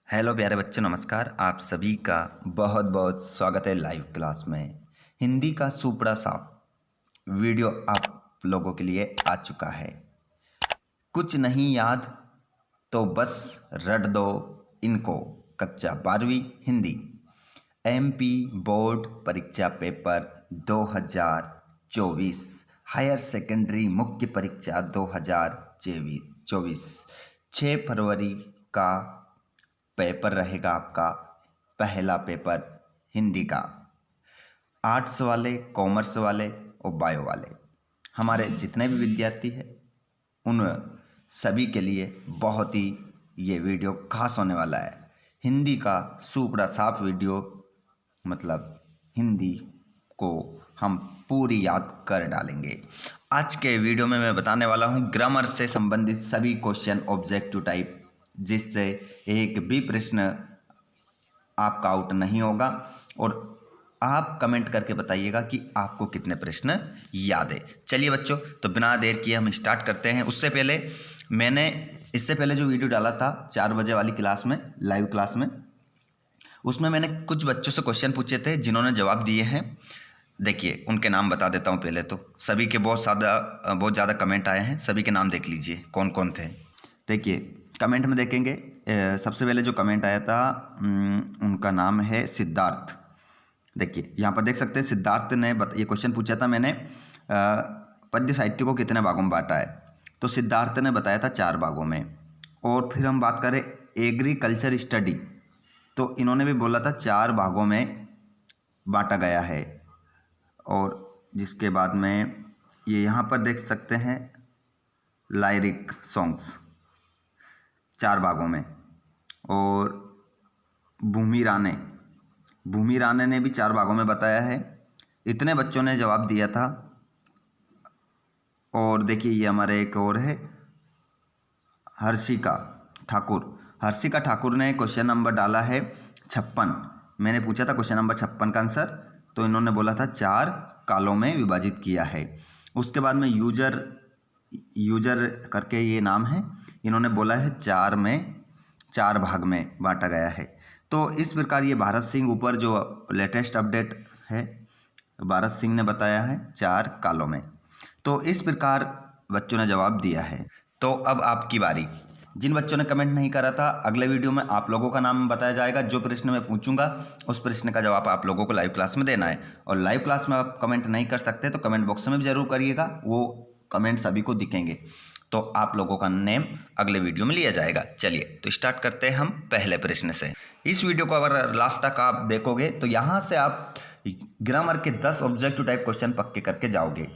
Hello प्यारे बच्चों, नमस्कार। आप सभी का बहुत बहुत स्वागत है लाइव क्लास में। हिंदी का सुपड़ा साफ वीडियो आप लोगों के लिए आ चुका है। कुछ नहीं याद तो बस रट दो इनको, कक्षा 12वीं हिंदी एमपी बोर्ड परीक्षा पेपर 2024, हायर सेकेंडरी मुख्य परीक्षा 2024, 6 फरवरी का पेपर रहेगा आपका पहला पेपर हिंदी का। आर्ट्स वाले, कॉमर्स वाले और बायो वाले हमारे जितने भी विद्यार्थी हैं उन सभी के लिए बहुत ही ये वीडियो खास होने वाला है। हिंदी का सुपड़ा साफ वीडियो, मतलब हिंदी को हम पूरी याद कर डालेंगे। आज के वीडियो में मैं बताने वाला हूँ ग्रामर से संबंधित सभी क्वेश्चन ऑब्जेक्टिव टाइप, जिससे एक भी प्रश्न आपका आउट नहीं होगा। और आप कमेंट करके बताइएगा कि आपको कितने प्रश्न याद है। चलिए बच्चों, तो बिना देर किए हम स्टार्ट करते हैं। उससे पहले इससे पहले जो वीडियो डाला था 4 बजे वाली क्लास में, लाइव क्लास में, उसमें मैंने कुछ बच्चों से क्वेश्चन पूछे थे जिन्होंने जवाब दिए हैं। देखिए उनके नाम बता देता हूँ पहले तो। सभी के बहुत ज़्यादा कमेंट आए हैं, सभी के नाम देख लीजिए कौन कौन थे। देखिए कमेंट में देखेंगे, सबसे पहले जो कमेंट आया था उनका नाम है सिद्धार्थ। देखिए यहाँ पर देख सकते हैं, सिद्धार्थ ने ये क्वेश्चन पूछा था मैंने, पद्य साहित्य को कितने भागों में बांटा है। तो सिद्धार्थ ने बताया था 4 भागों में। और फिर हम बात करें एग्रीकल्चर स्टडी, तो इन्होंने भी बोला था 4 भागों में बांटा गया है। और जिसके बाद में ये यहाँ पर देख सकते हैं लाइरिक सॉन्ग्स 4 भागों में। और भूमि राणे ने भी 4 भागों में बताया है। इतने बच्चों ने जवाब दिया था। और देखिए ये हमारे एक और है हर्षिका ठाकुर ने क्वेश्चन नंबर डाला है 56। मैंने पूछा था क्वेश्चन नंबर 56 का आंसर, तो इन्होंने बोला था 4 कालों में विभाजित किया है। उसके बाद में यूजर करके ये नाम है, इन्होंने बोला है 4 भाग में बांटा गया है। तो इस प्रकार ये भारत सिंह ऊपर जो लेटेस्ट अपडेट है, भारत सिंह ने बताया है 4 कालों में। तो इस प्रकार बच्चों ने जवाब दिया है। तो अब आपकी बारी। जिन बच्चों ने कमेंट नहीं करा था, अगले वीडियो में आप लोगों का नाम बताया जाएगा। जो प्रश्न मैं पूछूंगा उस प्रश्न का जवाब आप लोगों को लाइव क्लास में देना है। और लाइव क्लास में आप कमेंट नहीं कर सकते तो कमेंट बॉक्स में भी जरूर करिएगा, वो कमेंट सभी को दिखेंगे, तो आप लोगों का नेम अगले वीडियो में लिया जाएगा। चलिए तो स्टार्ट करते हैं हम पहले प्रश्न से। इस वीडियो को अगर लास्ट तक आप देखोगे तो यहाँ से आप ग्रामर के 10 ऑब्जेक्टिव टाइप क्वेश्चन पक्के करके जाओगे।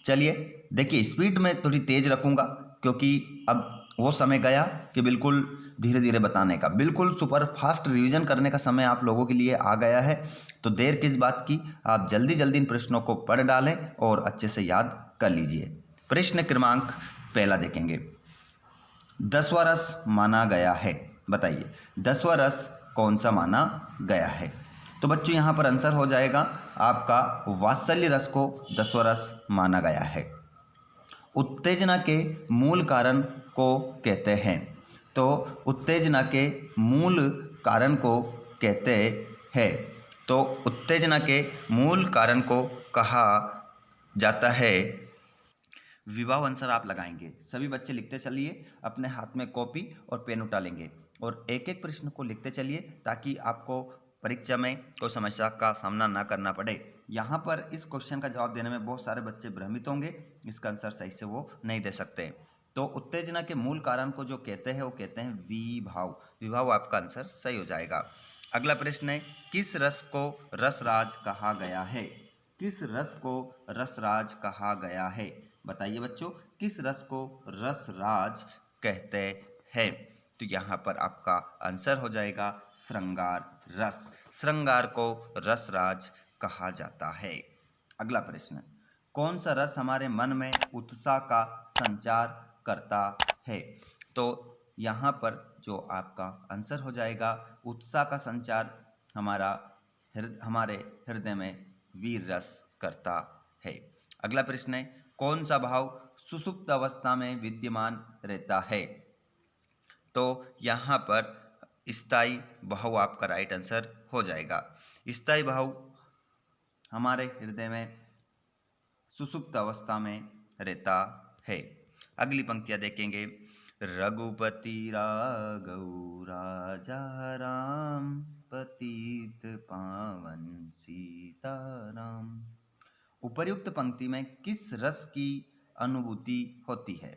चलिए देखिए, स्पीड में थोड़ी तेज रखूंगा क्योंकि अब वो समय गया कि बिल्कुल धीरे धीरे बताने का, बिल्कुल सुपर फास्ट रिवीजन करने का समय आप लोगों के लिए आ गया है। तो देर किस बात की, आप जल्दी जल्दी इन प्रश्नों को पढ़ डालें और अच्छे से याद कर लीजिए। प्रश्न क्रमांक पहला देखेंगे, 10वां रस माना गया है। बताइए 10वां रस कौन सा माना गया है। तो बच्चों यहाँ पर आंसर हो जाएगा आपका वात्सल्य रस को 10वां रस माना गया है। उत्तेजना के मूल कारण को कहते हैं। तो उत्तेजना के मूल कारण को कहते हैं। तो उत्तेजना के मूल कारण को कहा जाता है। विवाह आंसर आप लगाएंगे। सभी बच्चे लिखते चलिए, अपने हाथ में कॉपी और पेन उठा लेंगे और एक एक प्रश्न को लिखते चलिए ताकि आपको परीक्षा में कोई समस्या का सामना ना करना पड़े। यहाँ पर इस क्वेश्चन का जवाब देने में बहुत सारे बच्चे भ्रमित होंगे, इसका आंसर सही से वो नहीं दे सकते। तो उत्तेजना के मूल कारण को जो कहते हैं वो कहते हैं विभाव। विभाव आपका आंसर सही हो जाएगा। अगला प्रश्न है, किस रस को रसराज कहा गया है। किस रस को रसराज कहा गया है। बताइए बच्चों, किस रस को रसराज कहते हैं। तो यहाँ पर आपका आंसर हो जाएगा श्रृंगार रस। श्रृंगार को रसराज कहा जाता है। अगला प्रश्न, कौन सा रस हमारे मन में उत्साह का संचार करता है। तो यहाँ पर जो आपका आंसर हो जाएगा उत्साह का संचार हमारे हृदय में वीर रस करता है। अगला प्रश्न है, कौन सा भाव सुसुप्त अवस्था में विद्यमान रहता है। तो यहाँ पर स्थायी भाव आपका राइट आंसर हो जाएगा। स्थायी भाव हमारे हृदय में सुसुप्त अवस्था में रहता है। अगली पंक्तियां देखेंगे। रघुपति राघव राजा राम, पतित पावन सीताराम। उपर्युक्त पंक्ति में किस रस की अनुभूति होती है,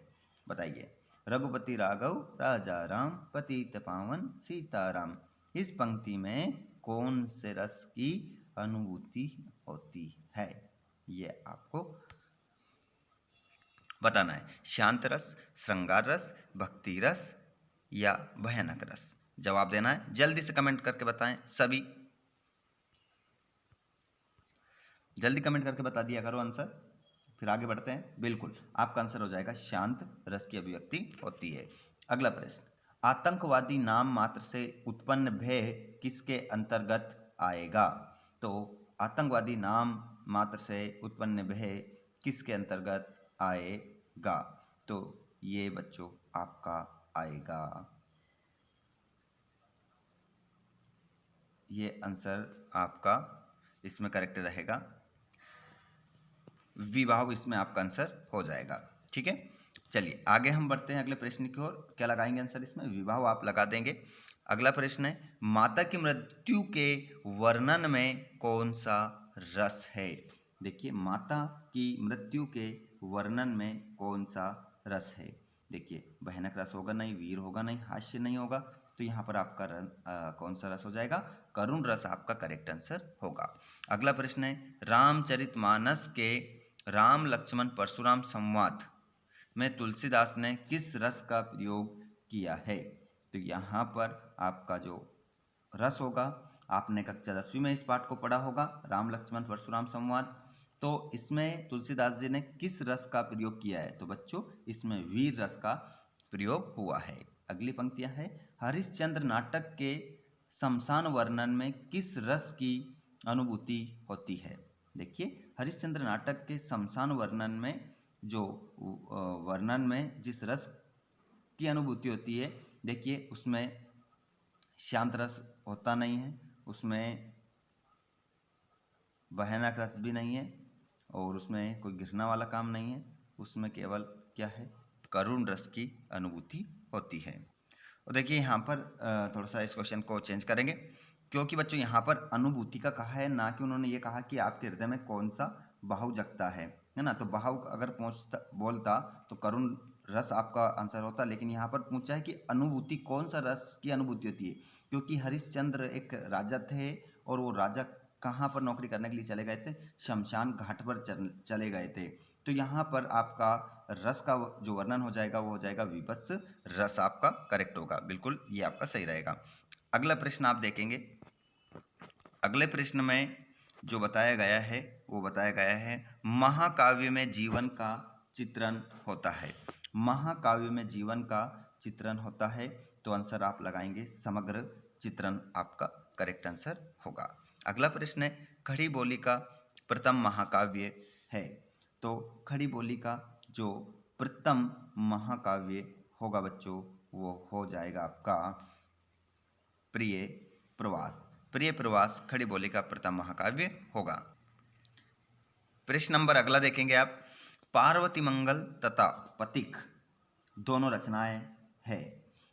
बताइए। रघुपति राघव राजा राम, पतित पावन सीताराम। इस पंक्ति में कौन से रस की अनुभूति होती है, ये आपको बताना है। शांत रस, श्रृंगार रस, भक्ति रस या भयानक रस। जवाब देना है, जल्दी से कमेंट करके बताएं। सभी जल्दी कमेंट करके बता दिया करो आंसर, फिर आगे बढ़ते हैं। बिल्कुल, आपका आंसर हो जाएगा शांत रस की अभिव्यक्ति होती है। अगला प्रश्न, आतंकवादी नाम मात्र से उत्पन्न भय किसके अंतर्गत आएगा? तो आतंकवादी नाम मात्र से उत्पन्न भय किसके अंतर्गत आएगा? तो ये बच्चों आपका आएगा, ये आंसर आपका इसमें करेक्ट रहेगा। विवाह इसमें आपका आंसर हो जाएगा। ठीक है, चलिए आगे हम बढ़ते हैं अगले प्रश्न की ओर। क्या लगाएंगे आंसर इसमें? विवाह आप लगा देंगे। अगला प्रश्न है, माता की मृत्यु के वर्णन में कौन सा रस है? देखिए, माता की मृत्यु के वर्णन में कौन सा रस है? देखिए, भयानक रस होगा नहीं, वीर होगा नहीं, हास्य नहीं होगा, तो यहाँ पर आपका कौन सा रस हो जाएगा? करुण रस आपका करेक्ट आंसर होगा। अगला प्रश्न है, रामचरितमानस के राम लक्ष्मण परशुराम संवाद में तुलसीदास ने किस रस का प्रयोग किया है? तो यहाँ पर आपका जो रस होगा, आपने कक्षा 10वीं में इस पाठ को पढ़ा होगा, राम लक्ष्मण परशुराम संवाद। तो इसमें तुलसीदास जी ने किस रस का प्रयोग किया है? तो बच्चों इसमें वीर रस का प्रयोग हुआ है। अगली पंक्तियां है, हरिश्चंद्र नाटक के शमशान वर्णन में किस रस की अनुभूति होती है? देखिए, हरिश्चंद्र नाटक के शमशान वर्णन में जो वर्णन में जिस रस की अनुभूति होती है, देखिए उसमें शांत रस होता नहीं है, उसमें भयानक रस भी नहीं है, और उसमें कोई घृणा वाला काम नहीं है, उसमें केवल क्या है? करुण रस की अनुभूति होती है। और देखिए यहाँ पर थोड़ा सा इस क्वेश्चन को चेंज करेंगे, क्योंकि बच्चों यहाँ पर अनुभूति का कहा है, ना कि उन्होंने ये कहा कि आपके हृदय में कौन सा भाव जगता है ना। तो भाव अगर पहुँचता बोलता तो करुण रस आपका आंसर होता, लेकिन यहाँ पर पूछा है कि अनुभूति कौन सा रस की अनुभूति होती है, क्योंकि हरिश्चंद्र एक राजा थे, और वो राजा कहाँ पर नौकरी करने के लिए चले गए थे? शमशान घाट पर चले गए थे। तो यहाँ पर आपका रस का जो वर्णन हो जाएगा वो हो जाएगा विभत्स रस, आपका करेक्ट होगा। बिल्कुल, ये आपका सही रहेगा। अगला प्रश्न आप देखेंगे। अगले प्रश्न में जो बताया गया है वो बताया गया है, महाकाव्य में जीवन का चित्रण होता है। महाकाव्य में जीवन का चित्रण होता है, तो आंसर आप लगाएंगे समग्र चित्रण, आपका करेक्ट आंसर होगा। अगला प्रश्न है, खड़ी बोली का प्रथम महाकाव्य है। तो खड़ी बोली का जो प्रथम महाकाव्य होगा बच्चों, वो हो जाएगा आपका प्रिय प्रवास। प्रिय प्रवास खड़ी बोली का प्रथम महाकाव्य होगा। प्रश्न नंबर अगला देखेंगे आप, पार्वती मंगल तथा पथिक दोनों रचनाएं है।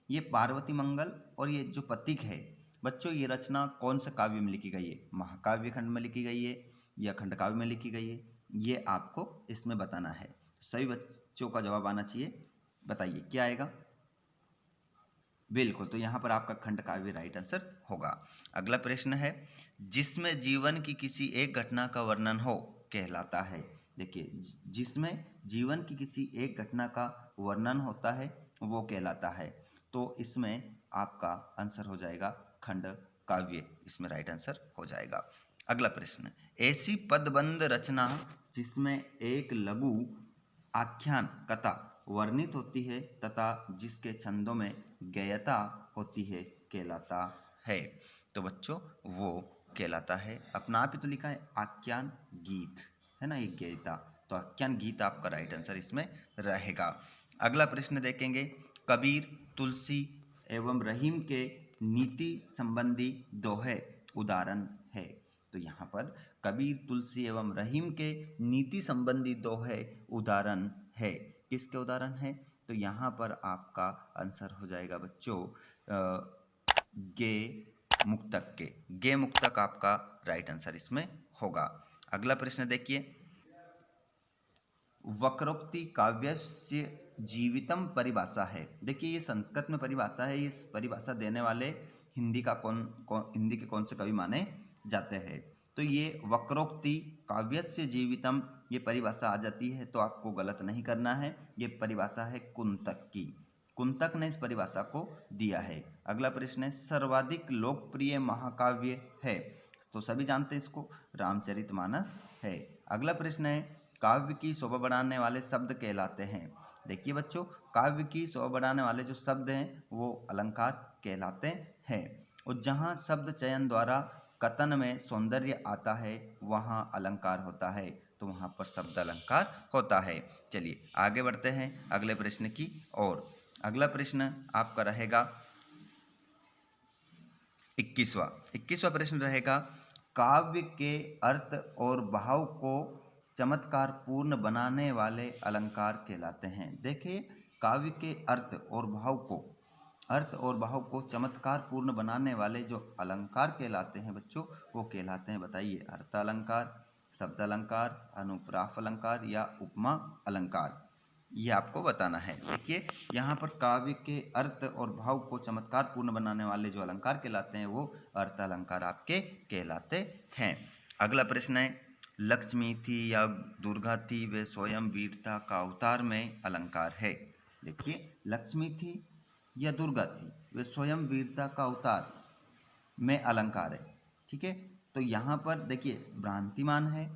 ये पार्वती मंगल और ये जो पथिक है बच्चों, ये रचना कौन से काव्य में लिखी गई है? महाकाव्य खंड में लिखी गई है या खंड काव्य में लिखी गई है? ये आपको इसमें बताना है। सभी बच्चों का जवाब आना चाहिए, बताइए क्या आएगा? बिल्कुल, तो यहाँ पर आपका खंड काव्य राइट आंसर होगा। अगला प्रश्न है, जिसमें जीवन की किसी एक घटना का वर्णन हो कहलाता है। देखिए, जिसमें जीवन की किसी एक घटना का वर्णन होता है वो कहलाता है, तो इसमें आपका आंसर हो जाएगा खंड काव्य, इसमें राइट आंसर हो जाएगा। अगला प्रश्न, ऐसी पदबंध रचना जिसमें एक लघु आख्यान कथा वर्णित होती है तथा जिसके छंदों में गयता होती है कहलाता है। तो बच्चों वो कहलाता है, अपना आप ही तो लिखा है आख्यान गीत, है ना, ये गयता, तो आख्यान गीत आपका राइट आंसर इसमें रहेगा। अगला प्रश्न देखेंगे, कबीर, तुलसी एवं रहीम के नीति संबंधी दोहे उदाहरण है। तो यहाँ पर कबीर, तुलसी एवं रहीम के नीति संबंधी दोहे उदाहरण है। किसके उदाहरण है? तो यहाँ पर आपका आंसर हो जाएगा बच्चों गे मुक्तक के। गे मुक्तक आपका राइट आंसर इसमें होगा। अगला प्रश्न देखिए, वक्रोक्ति काव्यस्य जीवितम परिभाषा है। देखिए ये संस्कृत में परिभाषा है, इस परिभाषा देने वाले हिंदी के कौन से कवि माने जाते हैं? तो ये वक्रोक्ति काव्यस्य जीवितम ये परिभाषा आ जाती है तो आपको गलत नहीं करना है। ये परिभाषा है कुंतक की। कुंतक ने इस परिभाषा को दिया है। अगला प्रश्न है, सर्वाधिक लोकप्रिय महाकाव्य है। तो सभी जानते हैं इसको, रामचरितमानस है। अगला प्रश्न है, काव्य की शोभा बढ़ाने वाले शब्द कहलाते हैं। देखिए बच्चों, काव्य की शोभा बढ़ाने वाले जो शब्द हैं वो अलंकार कहलाते हैं। और जहाँ शब्द चयन द्वारा कथन में सौंदर्य आता है वहाँ अलंकार होता है, तो वहाँ पर शब्द अलंकार होता है। चलिए आगे बढ़ते हैं अगले प्रश्न की ओर। अगला प्रश्न आपका रहेगा 21वां प्रश्न रहेगा, काव्य के अर्थ और भाव को चमत्कार पूर्ण बनाने वाले अलंकार कहलाते हैं। देखिए काव्य के अर्थ और भाव को चमत्कार पूर्ण बनाने वाले जो अलंकार कहलाते हैं बच्चों, वो कहलाते हैं, बताइए, अर्थ अलंकार, शब्द अलंकार, अनुप्रास अलंकार या उपमा अलंकार। ये आपको बताना है। देखिए यहाँ पर काव्य के अर्थ और भाव को चमत्कार पूर्ण बनाने वाले जो अलंकार कहलाते हैं वो अर्थ अलंकार आपके कहलाते हैं। अगला प्रश्न है, लक्ष्मी थी या दुर्गा थी वे स्वयं वीरता का अवतार में अलंकार है। देखिए लक्ष्मी थी या दुर्गा थी वे स्वयं वीरता का अवतार में अलंकार है। ठीक है, तो यहाँ पर देखिए भ्रांतिमान है,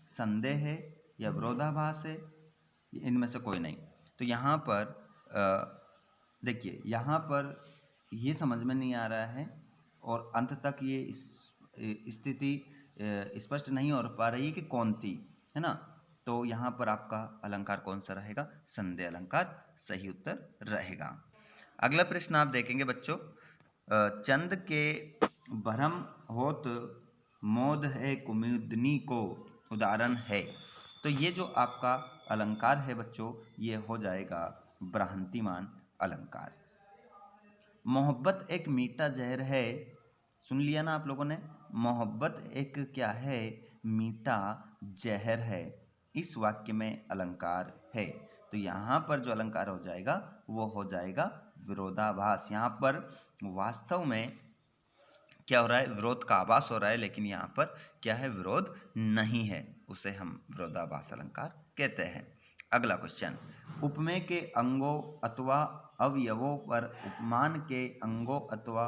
संदेह है या विरोधाभास है, इनमें से कोई नहीं। तो यहाँ पर देखिए यहाँ पर ये समझ में नहीं आ रहा है और अंत तक ये स्थिति स्पष्ट नहीं हो पा रही है कि कौन थी, है ना। तो यहाँ पर आपका अलंकार कौन सा रहेगा? संदेह अलंकार सही उत्तर रहेगा। अगला प्रश्न आप देखेंगे बच्चों, चंद के भरम होत मोद है कुमुदनी को उदाहरण है। तो ये जो आपका अलंकार है बच्चों, ये हो जाएगा भ्रांतिमान अलंकार। मोहब्बत एक मीठा जहर है, सुन लिया ना आप लोगों ने, मोहब्बत एक क्या है? मीठा जहर है। इस वाक्य में अलंकार है, तो यहाँ पर जो अलंकार हो जाएगा वो हो जाएगा विरोधाभास। यहाँ पर वास्तव में क्या हो रहा है? विरोध का आभास हो रहा है, लेकिन यहाँ पर क्या है? विरोध नहीं है, उसे हम विरोधाभास अलंकार कहते हैं। अगला क्वेश्चन, उपमेय के अंगों अथवा अवयवों पर उपमान के अंगों अथवा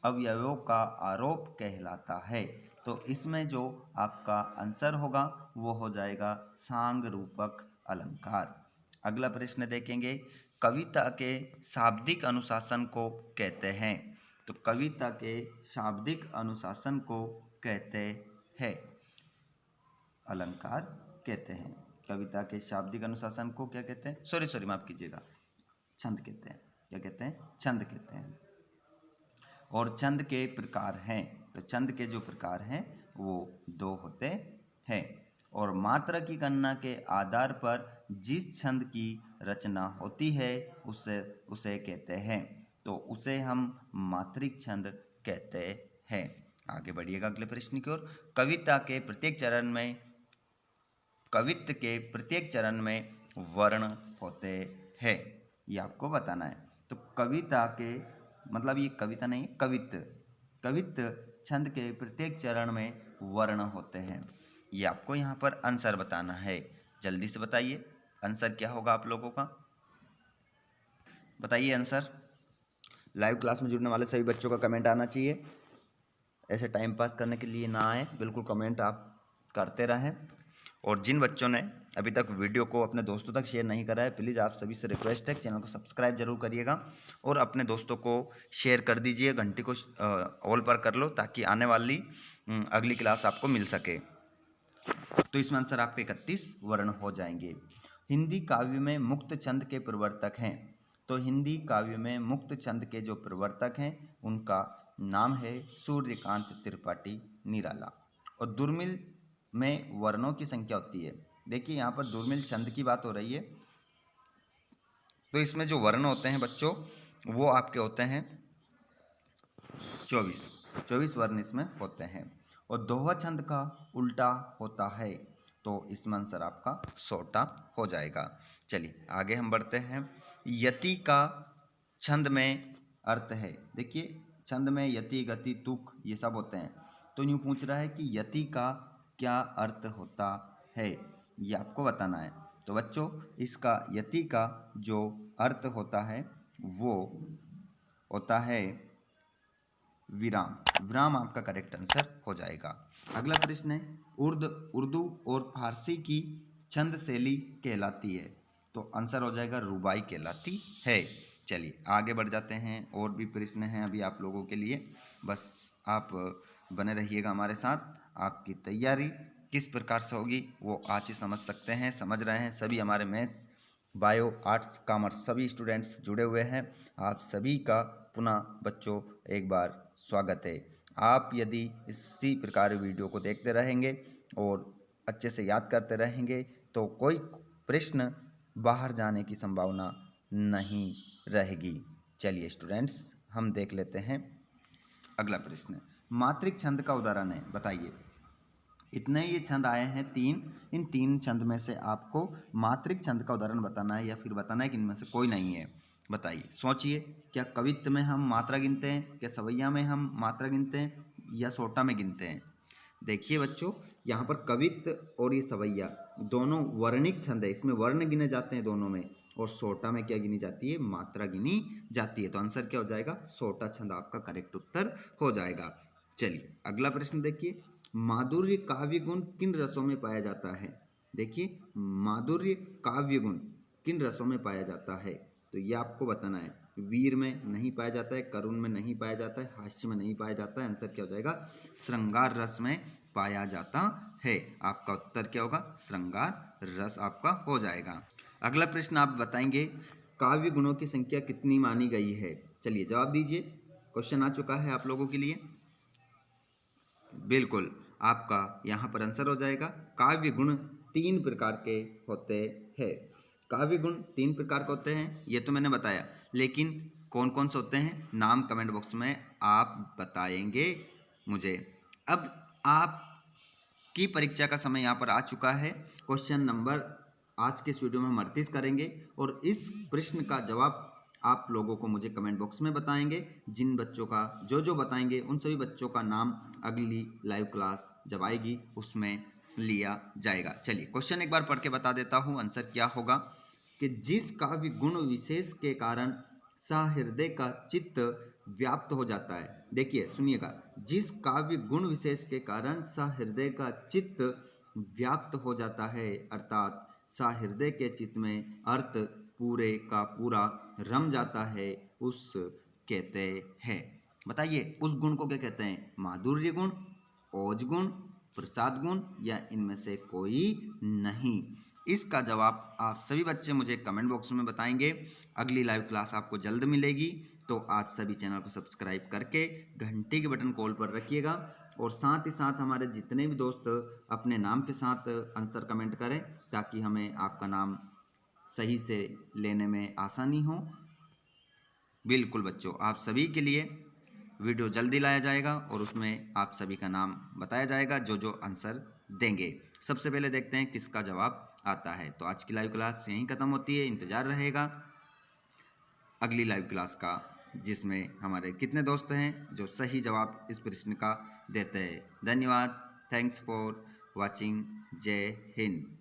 अवयवों का आरोप कहलाता है। तो इसमें जो आपका आंसर होगा वो हो जाएगा सांग रूपक अलंकार। अगला प्रश्न देखेंगे, कविता के शाब्दिक अनुशासन को कहते हैं। तो कविता के शाब्दिक अनुशासन को कहते हैं अलंकार कहते हैं। कविता के शाब्दिक अनुशासन को क्या कहते हैं? सॉरी माफ कीजिएगा, छंद कहते हैं। क्या कहते हैं? छंद कहते हैं। और छंद के प्रकार हैं, तो छंद के जो प्रकार हैं वो 2 होते हैं। और मात्रा की गणना के आधार पर जिस छंद की रचना होती है उसे कहते हैं, तो उसे हम मात्रिक छंद कहते हैं। आगे बढ़िएगा अगले प्रश्न की ओर। कवित्व के प्रत्येक चरण में वर्ण होते हैं, ये आपको बताना है। तो कविता के मतलब ये कविता नहीं, कवित्व छंद के प्रत्येक चरण में वर्ण होते हैं, ये आपको यहाँ पर आंसर बताना है। जल्दी से बताइए आंसर क्या होगा आप लोगों का, बताइए आंसर। लाइव क्लास में जुड़ने वाले सभी बच्चों का कमेंट आना चाहिए, ऐसे टाइम पास करने के लिए ना आए, बिल्कुल कमेंट आप करते रहें। और जिन बच्चों ने अभी तक वीडियो को अपने दोस्तों तक शेयर नहीं करा है, प्लीज़ आप सभी से रिक्वेस्ट है चैनल को सब्सक्राइब जरूर करिएगा और अपने दोस्तों को शेयर कर दीजिए, घंटी को ऑल पर कर लो ताकि आने वाली अगली क्लास आपको मिल सके। तो इसमें आंसर आपके 31 वर्ण हो जाएंगे। हिंदी काव्य में मुक्त छंद के प्रवर्तक हैं। तो हिंदी काव्य में मुक्त छंद के जो प्रवर्तक हैं उनका नाम है सूर्यकांत त्रिपाठी निराला। और दुर्मिल में वर्णों की संख्या होती है। देखिए यहाँ पर दुर्मिल छंद की बात हो रही है, तो इसमें जो वर्ण होते हैं बच्चों वो आपके होते हैं 24 वर्ण इसमें होते हैं। और दोहा छंद का उल्टा होता है, तो इसमें आंसर आपका सोटा हो जाएगा। चलिए आगे हम बढ़ते हैं। यति का छंद में अर्थ है। देखिए छंद में यति, गति, तुक ये सब होते हैं, तो यूँ पूछ रहा है कि यति का क्या अर्थ होता है, ये आपको बताना है। तो बच्चों इसका यति का जो अर्थ होता है वो होता है विराम। विराम आपका करेक्ट आंसर हो जाएगा। अगला प्रश्न है उर्दू और फारसी की छंद शैली कहलाती है, तो आंसर हो जाएगा रुबाई कहलाती है। चलिए आगे बढ़ जाते हैं, और भी प्रश्न हैं अभी आप लोगों के लिए, बस आप बने रहिएगा हमारे साथ। आपकी तैयारी किस प्रकार से होगी वो आज ही समझ सकते हैं, समझ रहे हैं। सभी हमारे मैथ्स, बायो, आर्ट्स, कॉमर्स सभी स्टूडेंट्स जुड़े हुए हैं। आप सभी का पुनः बच्चों एक बार स्वागत है। आप यदि इसी प्रकार वीडियो को देखते रहेंगे और अच्छे से याद करते रहेंगे तो कोई प्रश्न बाहर जाने की संभावना नहीं रहेगी। चलिए स्टूडेंट्स हम देख लेते हैं अगला प्रश्न। मात्रिक छंद का उदाहरण है, बताइए। इतने ये छंद आए हैं 3, इन 3 छंद में से आपको मात्रिक छंद का उदाहरण बताना है, या फिर बताना है कि इनमें से कोई नहीं है। बताइए, सोचिए। क्या कवित्व में हम मात्रा गिनते हैं, क्या सवैया में हम मात्रा गिनते हैं, या सोटा में गिनते हैं? देखिए बच्चों यहाँ पर कवित्व और ये सवैया दोनों वर्णिक छंद है, इसमें वर्ण गिने जाते हैं दोनों में। और सोटा में क्या गिनी जाती है, मात्रा गिनी जाती है। तो आंसर क्या हो जाएगा, सोटा छंद आपका करेक्ट उत्तर हो जाएगा। चलिए अगला प्रश्न देखिए। माधुर्य काव्य गुण किन रसों में पाया जाता है? देखिए माधुर्य काव्य गुण किन रसों में पाया जाता है, तो ये आपको बताना है। वीर में नहीं पाया जाता है, करुण में नहीं पाया जाता है, हास्य में नहीं पाया जाता है। आंसर क्या हो जाएगा, श्रृंगार रस में पाया जाता है। आपका उत्तर क्या होगा, श्रृंगार रस आपका हो जाएगा। अगला प्रश्न आप बताएंगे काव्य गुणों की संख्या कितनी मानी गई है? चलिए जवाब दीजिए। क्वेश्चन आ चुका है आप लोगों के लिए। बिल्कुल आपका यहाँ पर आंसर हो जाएगा काव्य गुण 3 प्रकार के होते हैं। काव्य गुण 3 प्रकार के होते हैं, ये तो मैंने बताया, लेकिन कौन कौन से होते हैं नाम कमेंट बॉक्स में आप बताएंगे मुझे। अब आपकी परीक्षा का समय यहाँ पर आ चुका है। क्वेश्चन नंबर आज के इस वीडियो में हम 38 करेंगे, और इस प्रश्न का जवाब आप लोगों को मुझे कमेंट बॉक्स में बताएंगे। जिन बच्चों का जो बताएंगे उन सभी बच्चों का नाम अगली लाइव क्लास जब आएगी उसमें लिया जाएगा। चलिए क्वेश्चन एक बार पढ़ के बता देता हूँ। आंसर क्या होगा कि जिस काव्य गुण विशेष के कारण सहृदय का चित्त व्याप्त हो जाता है। देखिए सुनिएगा, जिस काव्य गुण विशेष के कारण सहृदय का चित्त व्याप्त हो जाता है, अर्थात सहृदय के चित्त में अर्थ पूरे का पूरा रम जाता है, उस कहते हैं। बताइए उस गुण को क्या कहते हैं, माधुर्य गुण, ओज गुण, प्रसाद गुण, या इनमें से कोई नहीं? इसका जवाब आप सभी बच्चे मुझे कमेंट बॉक्स में बताएंगे। अगली लाइव क्लास आपको जल्द मिलेगी, तो आप सभी चैनल को सब्सक्राइब करके घंटी के बटन कॉल पर रखिएगा, और साथ ही साथ हमारे जितने भी दोस्त अपने नाम के साथ आंसर कमेंट करें, ताकि हमें आपका नाम सही से लेने में आसानी हो। बिल्कुल बच्चों, आप सभी के लिए वीडियो जल्दी लाया जाएगा, और उसमें आप सभी का नाम बताया जाएगा जो आंसर देंगे। सबसे पहले देखते हैं किसका जवाब आता है। तो आज की लाइव क्लास यहीं ख़त्म होती है। इंतज़ार रहेगा अगली लाइव क्लास का, जिसमें हमारे कितने दोस्त हैं जो सही जवाब इस प्रश्न का देते हैं। धन्यवाद। Thanks for watching. जय हिंद।